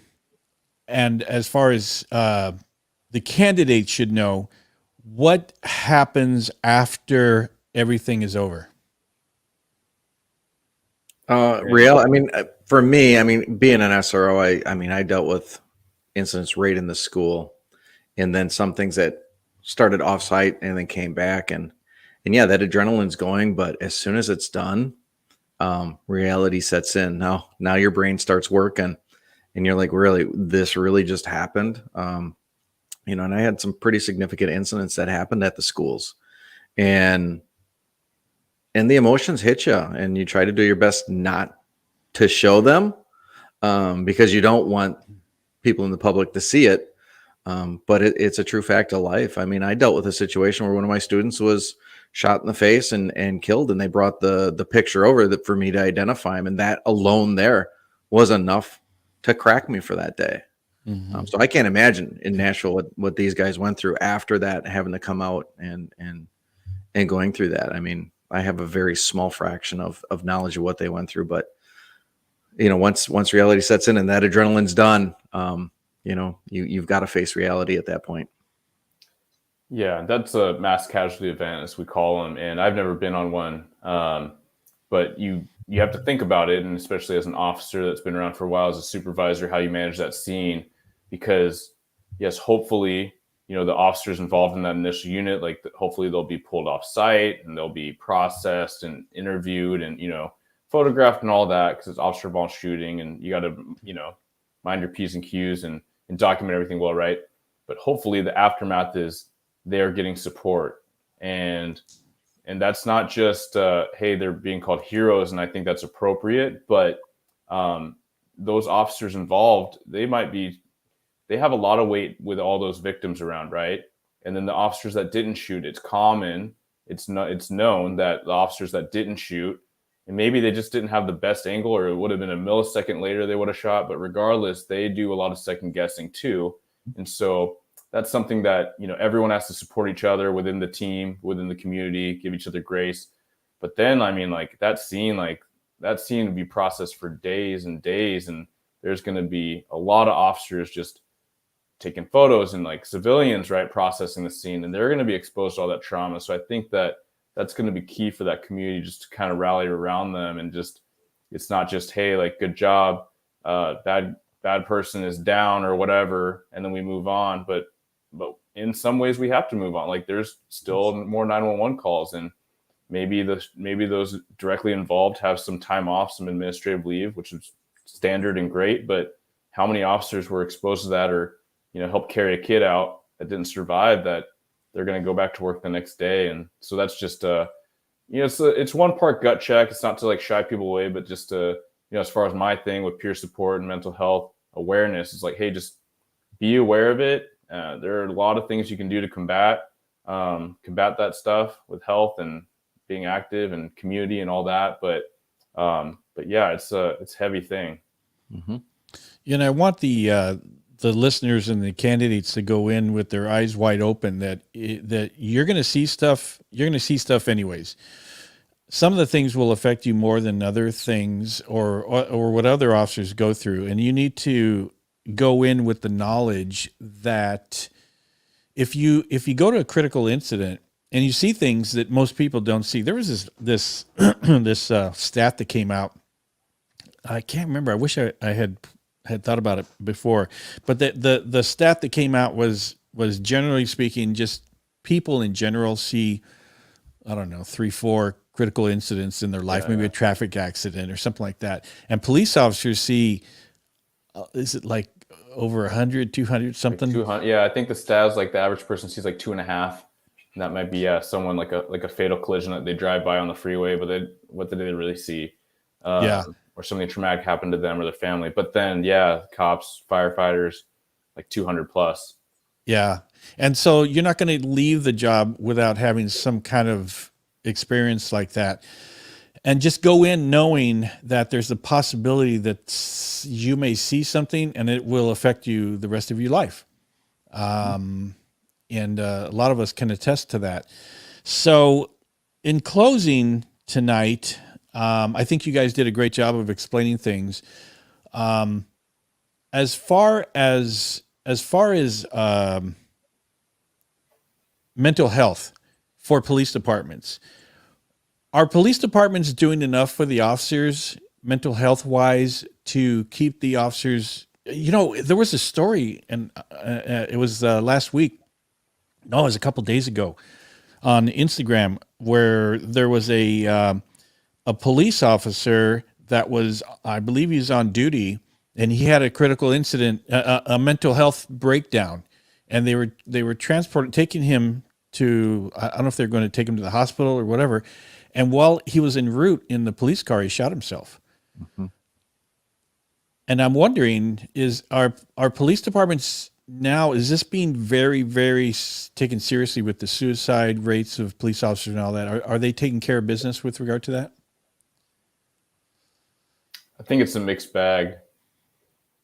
B: and as far as the candidates should know, what happens after everything is over?
D: Real. I mean, for me, being an SRO, I dealt with incidents right in the school, and then some things that started offsite and then came back, and yeah, that adrenaline's going. But as soon as it's done, reality sets in. Now your brain starts working, and you're like, really, this really just happened. And I had some pretty significant incidents that happened at the schools, and the emotions hit you, and you try to do your best not to show them, because you don't want people in the public to see it. But it's a true fact of life. I dealt with a situation where one of my students was shot in the face and killed, and they brought the picture over for me to identify him, and that alone there was enough to crack me for that day.
B: Mm-hmm.
D: So I can't imagine in Nashville what these guys went through after that, having to come out and going through that. I have a very small fraction of knowledge of what they went through, but once reality sets in and that adrenaline's done, you've got to face reality at that point.
C: Yeah, that's a mass casualty event, as we call them, and I've never been on one. But you have to think about it, and especially as an officer that's been around for a while, as a supervisor, how you manage that scene, because yes, hopefully, the officers involved in that initial unit, hopefully they'll be pulled off site and they'll be processed and interviewed and, photographed and all that, because it's officer involved shooting, and you got to, mind your P's and Q's and document everything well, right? But hopefully the aftermath is they're getting support, and that's not just hey, they're being called heroes, and I think that's appropriate, but those officers involved, they have a lot of weight with all those victims around, right? And then the officers that didn't shoot, it's known that the officers that didn't shoot, and maybe they just didn't have the best angle, or it would have been a millisecond later they would have shot, but regardless, they do a lot of second guessing too. And so that's something that, everyone has to support each other within the team, within the community, give each other grace. But then, that scene would be processed for days and days, and there's going to be a lot of officers just taking photos and civilians, right, processing the scene, and they're going to be exposed to all that trauma. So I think that's going to be key for that community, just to kind of rally around them, and just, it's not just, hey, good job, bad person is down or whatever, and then we move on. But in some ways we have to move on. There's still more 911 calls, and maybe those directly involved have some time off, some administrative leave, which is standard and great. But how many officers were exposed to that, or help carry a kid out that didn't survive, that they're going to go back to work the next day? And so that's just it's one part gut check. It's not to shy people away, but just to, as far as my thing with peer support and mental health awareness, is hey, just be aware of it. There are a lot of things you can do to combat that stuff with health and being active and community and all that. But yeah, it's a heavy thing.
B: Mm-hmm. I want the listeners and the candidates to go in with their eyes wide open, that you're going to see stuff. You're going to see stuff anyways. Some of the things will affect you more than other things, or what other officers go through. And you need to go in with the knowledge that if you go to a critical incident and you see things that most people don't see. There was this stat that came out. I can't remember. I wish I had thought about it before, but the stat that came out was generally speaking, just people in general see, 3-4 critical incidents in their life, maybe a traffic accident or something like that. And police officers see, is it over 100, 200 something?
C: 200. Yeah. I think the stats, the average person sees 2.5. And that might be, someone like a fatal collision that they drive by on the freeway, but what did they really see? Or something traumatic happened to them or their family. But then, cops, firefighters, 200 plus.
B: Yeah. And so you're not going to leave the job without having some kind of experience like that. and just go in knowing that there's a possibility that you may see something and it will affect you the rest of your life. And a lot of us can attest to that. So in closing tonight, I think you guys did a great job of explaining things. As far as mental health for police departments, are police departments doing enough for the officers mental health wise to keep the officers? There was a story, and it was last week. No, it was a couple days ago on Instagram, where there was a police officer that was, I believe, he's on duty, and he had a critical incident, a mental health breakdown, and they were taking him to, I don't know if they're going to take him to the hospital or whatever. And while he was en route in the police car, he shot himself. Mm-hmm. And I'm wondering, are police departments now, is this being very, very taken seriously with the suicide rates of police officers and all that? Are they taking care of business with regard to that?
C: I think it's a mixed bag.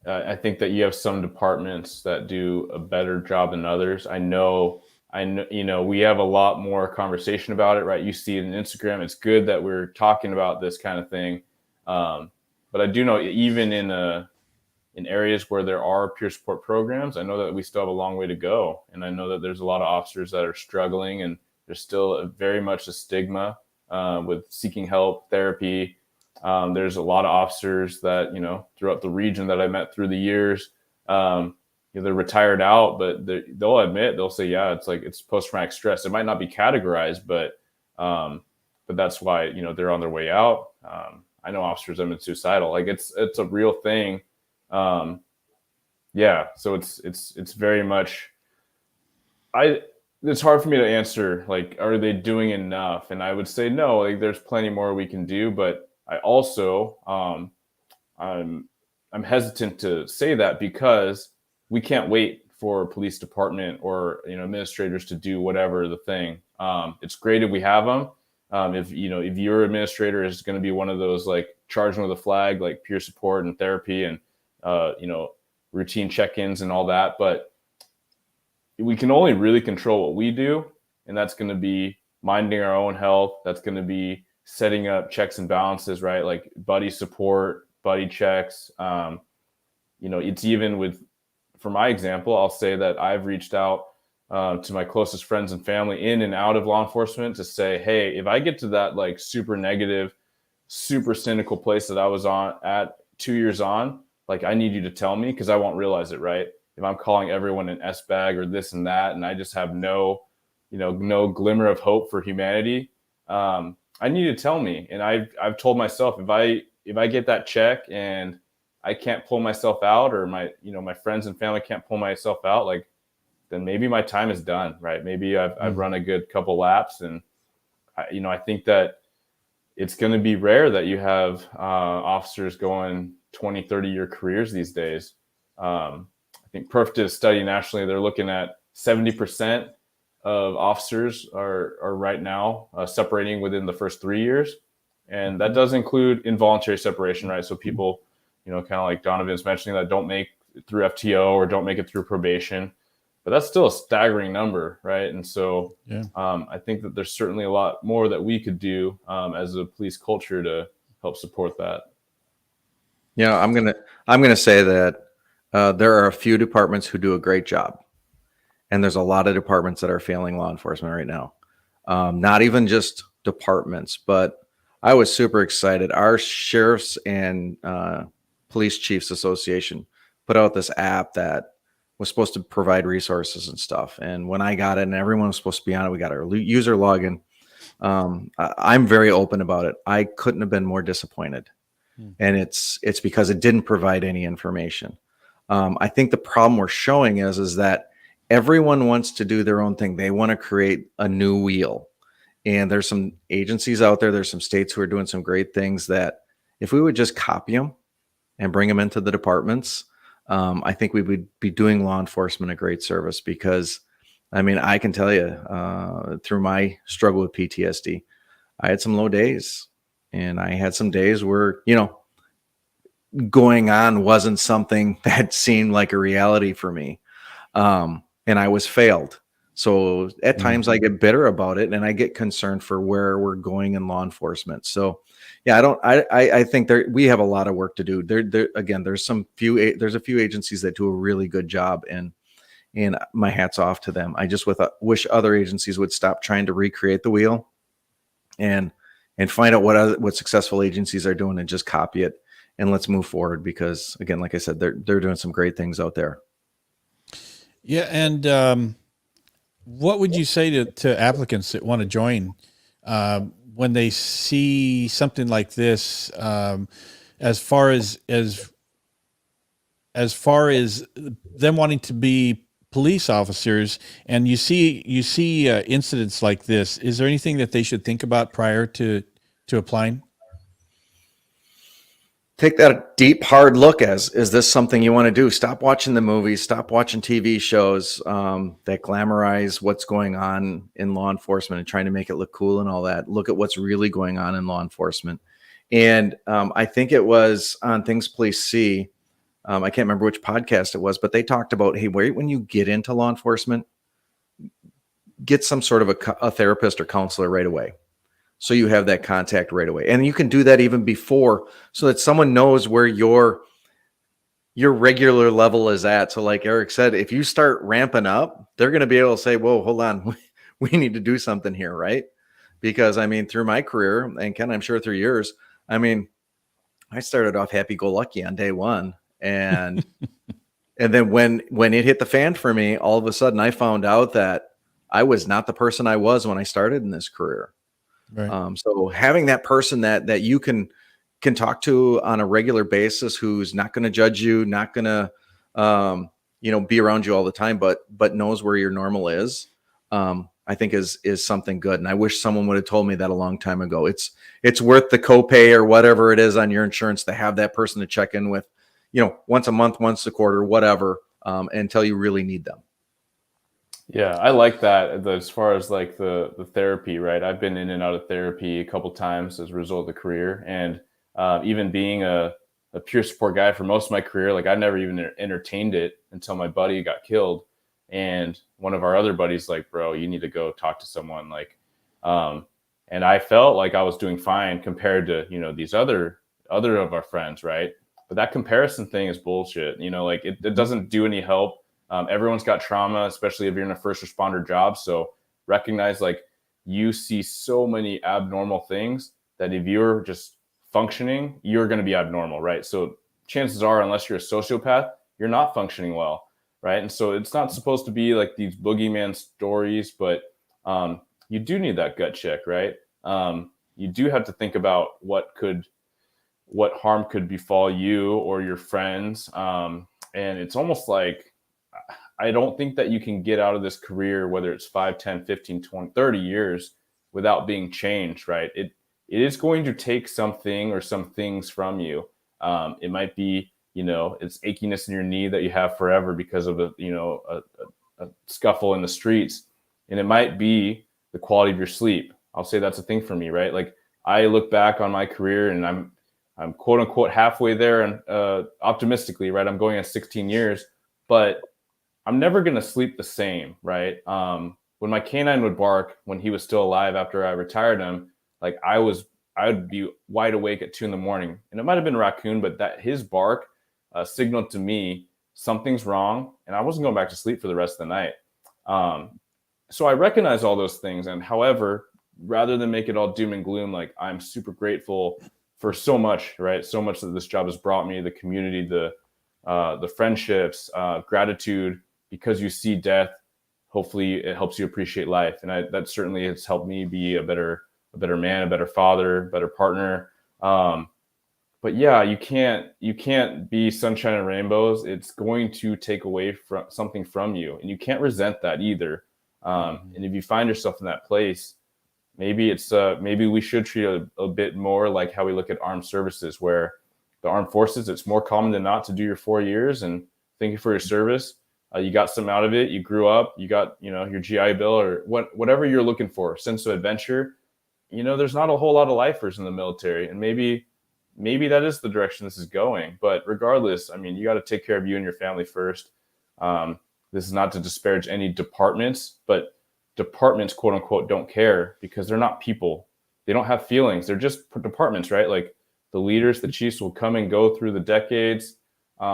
C: I think that you have some departments that do a better job than others. I know, we have a lot more conversation about it, right? You see it on Instagram. It's good that we're talking about this kind of thing. But I do know, even in areas where there are peer support programs, I know that we still have a long way to go. And I know that there's a lot of officers that are struggling, and there's still very much a stigma with seeking help, therapy. There's a lot of officers that, throughout the region that I met through the years, they're retired out, but they'll say, yeah, it's post-traumatic stress. It might not be categorized, but that's why, they're on their way out. I know officers have been suicidal. Like it's a real thing. Yeah. So it's very much, it's hard for me to answer, like, are they doing enough? And I would say no, like there's plenty more we can do, but I also, I'm hesitant to say that because we can't wait for police department or, administrators to do whatever the thing. It's great if we have them. If your administrator is going to be one of those, like, charging with a flag, like peer support and therapy and, routine check-ins and all that, but we can only really control what we do. And that's going to be minding our own health. That's going to be setting up checks and balances, right? Like buddy support, buddy checks. It's even for my example, I'll say that I've reached out to my closest friends and family in and out of law enforcement to say, hey, if I get to that like super negative, super cynical place that I was at 2 years on, like I need you to tell me, because I won't realize it, right? If I'm calling everyone an S-bag or this and that, and I just have no glimmer of hope for humanity, I need to tell me. And I've told myself, if I get that check and I can't pull myself out, or my friends and family can't pull myself out, like, then maybe my time is done, right? Maybe I've run a good couple laps, and I think that it's going to be rare that you have officers going 20, 30-year careers these days. I think Perf did a study nationally. They're looking at 70% of officers are right now separating within the first 3 years. And that does include involuntary separation, right? So people, kind of like Donovan's mentioning, that don't make it through FTO or don't make it through probation. But that's still a staggering number, right? And so I think that there's certainly a lot more that we could do as a police culture to help support that.
D: I'm gonna say that there are a few departments who do a great job, and there's a lot of departments that are failing law enforcement right now. Not even just departments, but I was super excited. Our Sheriffs and Police Chiefs Association put out this app that was supposed to provide resources and stuff. And when I got it, and everyone was supposed to be on it, we got our user login. I'm very open about it. I couldn't have been more disappointed. And it's because it didn't provide any information. I think the problem we're showing is that everyone wants to do their own thing. They want to create a new wheel. And there's some agencies out there, there's some states who are doing some great things that if we would just copy them and bring them into the departments, I think we would be doing law enforcement a great service. Because, I can tell you, through my struggle with PTSD, I had some low days. And I had some days where, you know, going on wasn't something that seemed like a reality for me. And I was failed. So at times I get bitter about it, and I get concerned for where we're going in law enforcement. So yeah, I think we have a lot of work to do. Again, there's a few agencies that do a really good job, and my hat's off to them. I just wish other agencies would stop trying to recreate the wheel and find out what successful agencies are doing and just copy it, and let's move forward, because again, like I said, they're doing some great things out there.
B: Yeah. And what would you say to applicants that want to join when they see something like this, as far as them wanting to be police officers, and you see incidents like this? Is there anything that they should think about prior to applying?
D: Take that deep, hard look. Is this something you want to do? Stop watching the movies, stop watching TV shows that glamorize what's going on in law enforcement and trying to make it look cool and all that. Look at what's really going on in law enforcement. And I think it was on Things Police See. I can't remember which podcast it was, but they talked about, hey, when you get into law enforcement, get some sort of a therapist or counselor right away. So you have that contact right away. And you can do that even before, so that someone knows where your regular level is at. So like Eric said, if you start ramping up, they're going to be able to say, whoa, hold on, we need to do something here, right? Because I mean, through my career, and Ken, I'm sure through yours, I mean, I started off happy-go-lucky on day one. And and then when it hit the fan for me, all of a sudden I found out that I was not the person I was when I started in this career.
B: Right.
D: So having that person that you can talk to on a regular basis, who's not going to judge you, not going to be around you all the time, but knows where your normal is, I think is something good. And I wish someone would have told me that a long time ago. It's worth the copay or whatever it is on your insurance to have that person to check in with, once a month, once a quarter, whatever, until you really need them.
C: Yeah, I like that as far as like the therapy, right? I've been in and out of therapy a couple times as a result of the career. And even being a peer support guy for most of my career, like I never even entertained it until my buddy got killed. And one of our other buddies like, bro, you need to go talk to someone. Like, and I felt like I was doing fine compared to, these other of our friends, right? But that comparison thing is bullshit. Like it doesn't do any help. Everyone's got trauma, especially if you're in a first responder job. So recognize, like, you see so many abnormal things that if you're just functioning, you're going to be abnormal, right? So chances are, unless you're a sociopath, you're not functioning well, right? And so it's not supposed to be like these boogeyman stories, but you do need that gut check, right? You do have to think about what harm could befall you or your friends. And it's almost like, I don't think that you can get out of this career, whether it's 5, 10, 15, 20, 30 years, without being changed, right? It is going to take something or some things from you. It might be, it's achiness in your knee that you have forever because of a scuffle in the streets. And it might be the quality of your sleep. I'll say that's a thing for me, right? Like, I look back on my career and I'm quote unquote halfway there, and optimistically, right? I'm going on 16 years, but I'm never going to sleep the same, right? When my canine would bark when he was still alive after I retired him, like I would be wide awake at 2 a.m, and it might've been a raccoon, but that his bark signaled to me something's wrong, and I wasn't going back to sleep for the rest of the night. So I recognize all those things. And however, rather than make it all doom and gloom, like, I'm super grateful for so much, right? So much that this job has brought me, the community, the friendships, gratitude, because you see death. Hopefully it helps you appreciate life. And that certainly has helped me be a better man, a better father, better partner. But yeah, you can't be sunshine and rainbows. It's going to take away something from you, and you can't resent that either. And if you find yourself in that place, maybe we should treat it a bit more like how we look at armed services, where the armed forces, it's more common than not to do your 4 years and thank you for your service. You got some out of it. You grew up, you got, your GI Bill or whatever you're looking for, sense of adventure. there's not a whole lot of lifers in the military, and maybe that is the direction this is going. But regardless, I mean, you got to take care of you and your family first. This is not to disparage any departments, but departments, quote unquote, don't care because they're not people. They don't have feelings. They're just departments, right? Like the leaders, the chiefs will come and go through the decades.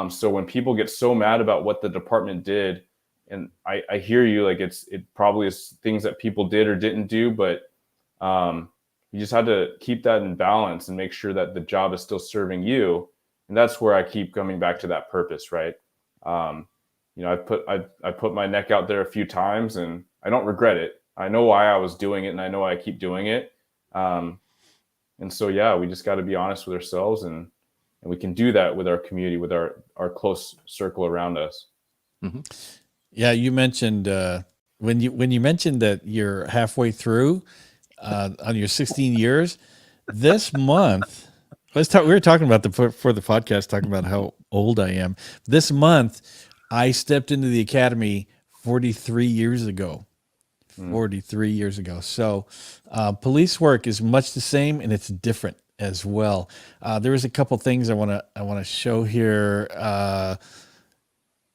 C: So when people get so mad about what the department did, and I hear you, like it probably is things that people did or didn't do, but you just had to keep that in balance and make sure that the job is still serving you. And that's where I keep coming back to that purpose, right? I put my neck out there a few times and I don't regret it. I know why I was doing it and I know why I keep doing it. And so, yeah, we just got to be honest with ourselves and we can do that with our community, with our close circle around us.
B: Mm-hmm. Yeah. You mentioned, when you mentioned that you're halfway through, on your 16 years this month, we were talking about for the podcast, talking about how old I am. This month, I stepped into the academy 43 years ago. 43 years ago. So police work is much the same and it's different as well. There is a couple things I want to show here.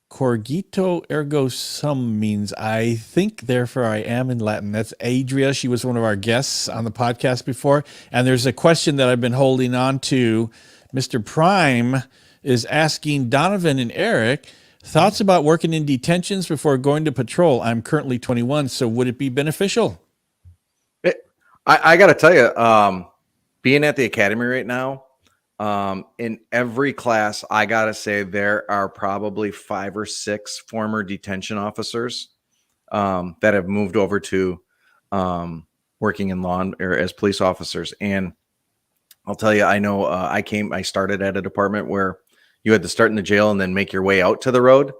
B: Corgito ergo sum means I think, therefore I am in Latin. That's Adria. She was one of our guests on the podcast before. And there's a question that I've been holding on to. Mr. Prime is asking Donovan and Eric, thoughts about working in detentions before going to patrol. I'm currently 21, so would it be beneficial?
D: I got to tell you, being at the academy right now, in every class, I got to say there are probably 5 or 6 former detention officers that have moved over to working in law or as police officers. And I'll tell you, I know I started at a department where you had to start in the jail and then make your way out to the road.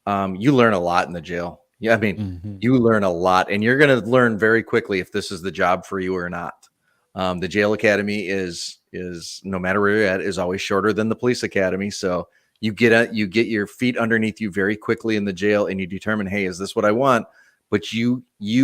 D: You learn a lot in the jail. Yeah, I mean, you learn a lot, and you're going to learn very quickly if this is the job for you or not. The jail academy is no matter where you're at, is always shorter than the police academy. So you get your feet underneath you very quickly in the jail, and you determine, hey, is this what I want? But you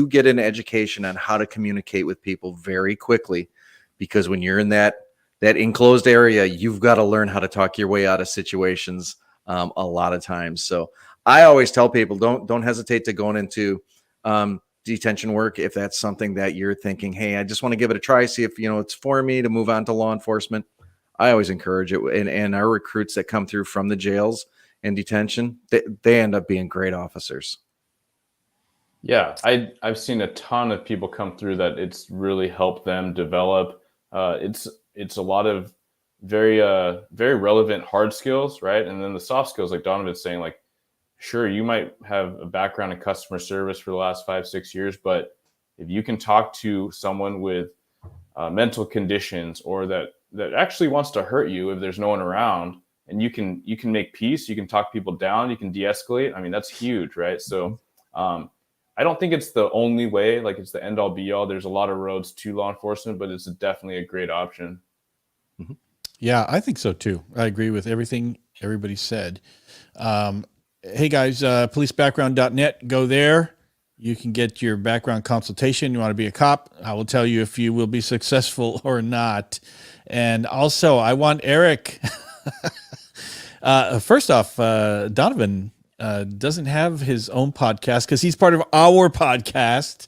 D: get an education on how to communicate with people very quickly, because when you're in that enclosed area, you've got to learn how to talk your way out of situations a lot of times. So I always tell people, don't hesitate to going into detention work if that's something that you're thinking, hey, I just want to give it a try, see if it's for me to move on to law enforcement. I always encourage it, and our recruits that come through from the jails and detention, they end up being great officers.
C: Yeah, I've seen a ton of people come through that it's really helped them develop. It's a lot of very relevant hard skills, right? And then the soft skills, like Donovan's saying, like, sure, you might have a background in customer service for the last 5-6 years, but if you can talk to someone with mental conditions or that actually wants to hurt you if there's no one around, and you can make peace, you can talk people down, you can de-escalate. I mean, that's huge, right? So I don't think it's the only way, like it's the end all be all. There's a lot of roads to law enforcement, but it's definitely a great option.
B: Mm-hmm. Yeah, I think so too. I agree with everything everybody said. Hey guys, policebackground.net, go there. You can get your background consultation. You want to be a cop? I will tell you if you will be successful or not. And also, I want Eric. First off, Donovan doesn't have his own podcast because he's part of our podcast.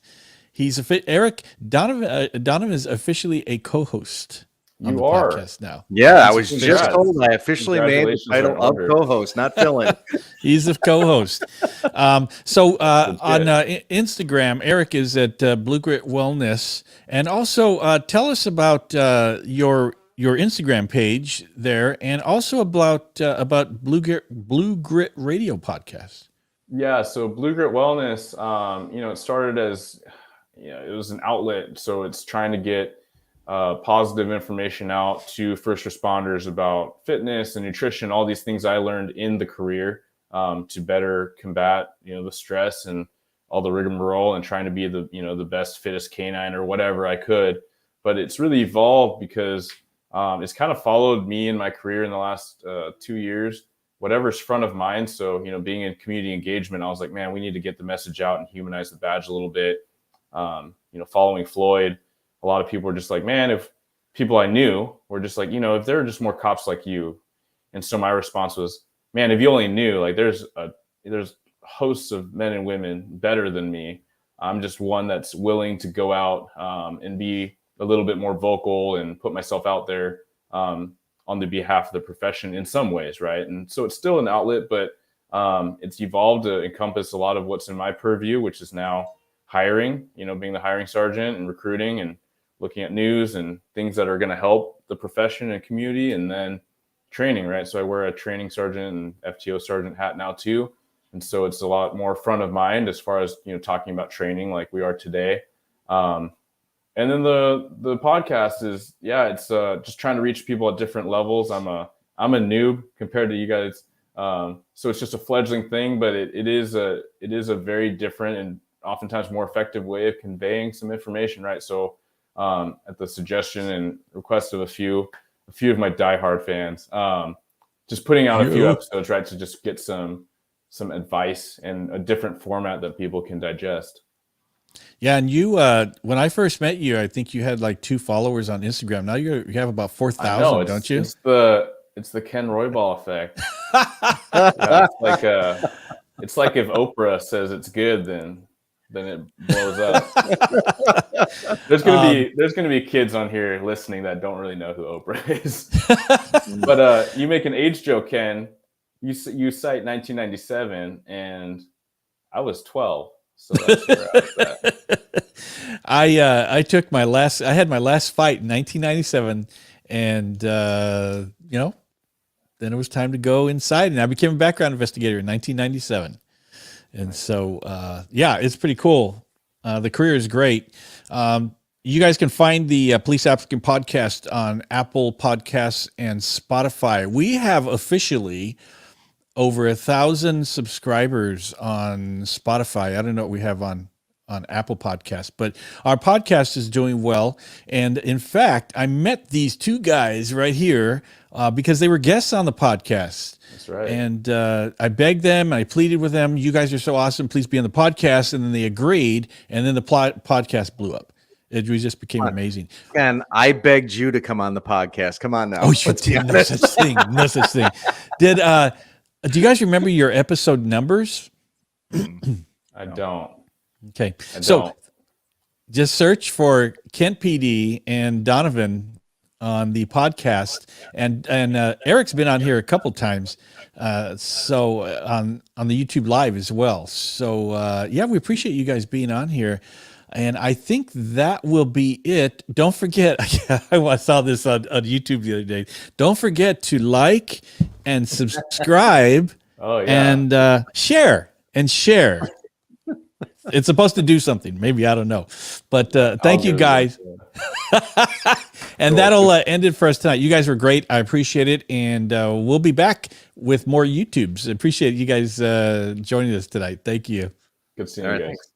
B: Donovan is officially a co-host.
C: You are
B: podcast now.
D: Yeah, I was just told I officially made the title of co-host, not fill-in.
B: He's a co-host. So on Instagram, Eric is at Blue Grit Wellness, and also tell us about your Instagram page there, and also about Blue Grit Radio podcast.
C: Yeah, so Blue Grit Wellness, it started as it was an outlet, so it's trying to get positive information out to first responders about fitness and nutrition, all these things I learned in the career to better combat, the stress and all the rigmarole and trying to be the best, fittest canine or whatever I could. But it's really evolved because it's kind of followed me in my career in the last 2 years, whatever's front of mind. So, being in community engagement, I was like, man, we need to get the message out and humanize the badge a little bit. Following Floyd, a lot of people were just like, man, if people I knew were just like, if there are just more cops like you. And so my response was, man, if you only knew, like there's hosts of men and women better than me. I'm just one that's willing to go out and be a little bit more vocal and put myself out there on the behalf of the profession in some ways, right? And so it's still an outlet, but it's evolved to encompass a lot of what's in my purview, which is now hiring, being the hiring sergeant and recruiting and looking at news and things that are going to help the profession and community, and then training, right? So I wear a training sergeant and FTO sergeant hat now too. And so it's a lot more front of mind as far as, talking about training like we are today. And then the podcast is, it's just trying to reach people at different levels. I'm a noob compared to you guys. So it's just a fledgling thing, but it is a very different and oftentimes more effective way of conveying some information, right? So at the suggestion and request of a few of my diehard fans, just putting out a few episodes, right, to just get some advice and a different format that people can digest.
B: Yeah, and you, when I first met you, I think you had like 2 followers on Instagram. Now you have about 4,000, don't you?
C: It's the Ken Roybal effect. It's like if Oprah says it's good, then it blows up. There's gonna be kids on here listening that don't really know who Oprah is. But you make an age joke, Ken. You cite 1997, and I was 12, so that's where I was at.
B: I had my last fight in 1997, and then it was time to go inside, and I became a background investigator in 1997. And so, it's pretty cool. The career is great. You guys can find the Police Applicant podcast on Apple Podcasts and Spotify. We have officially over 1,000 subscribers on Spotify. I don't know what we have on Apple Podcasts, but our podcast is doing well. And in fact, I met these 2 guys right here because they were guests on the podcast.
C: That's right.
B: And I begged them, I pleaded with them, you guys are so awesome, please be on the podcast. And then they agreed, and then the podcast blew up. It just became amazing.
D: And I begged you to come on the podcast. Come on now.
B: Oh, you did. No such thing. No such thing. Do you guys remember your episode numbers?
C: I don't.
B: Okay. So just search for Kent PD and Donovan on the podcast, and Eric's been on here a couple times, so on the YouTube live as well. So we appreciate you guys being on here, and I think that will be it. Don't forget, I saw this on YouTube the other day. Don't forget to like and subscribe. And share. It's supposed to do something. Maybe, I don't know. But thank you, guys. And that'll end it for us tonight. You guys were great. I appreciate it. And we'll be back with more YouTubes. Appreciate you guys joining us tonight. Thank you.
C: Good seeing you guys. Thanks.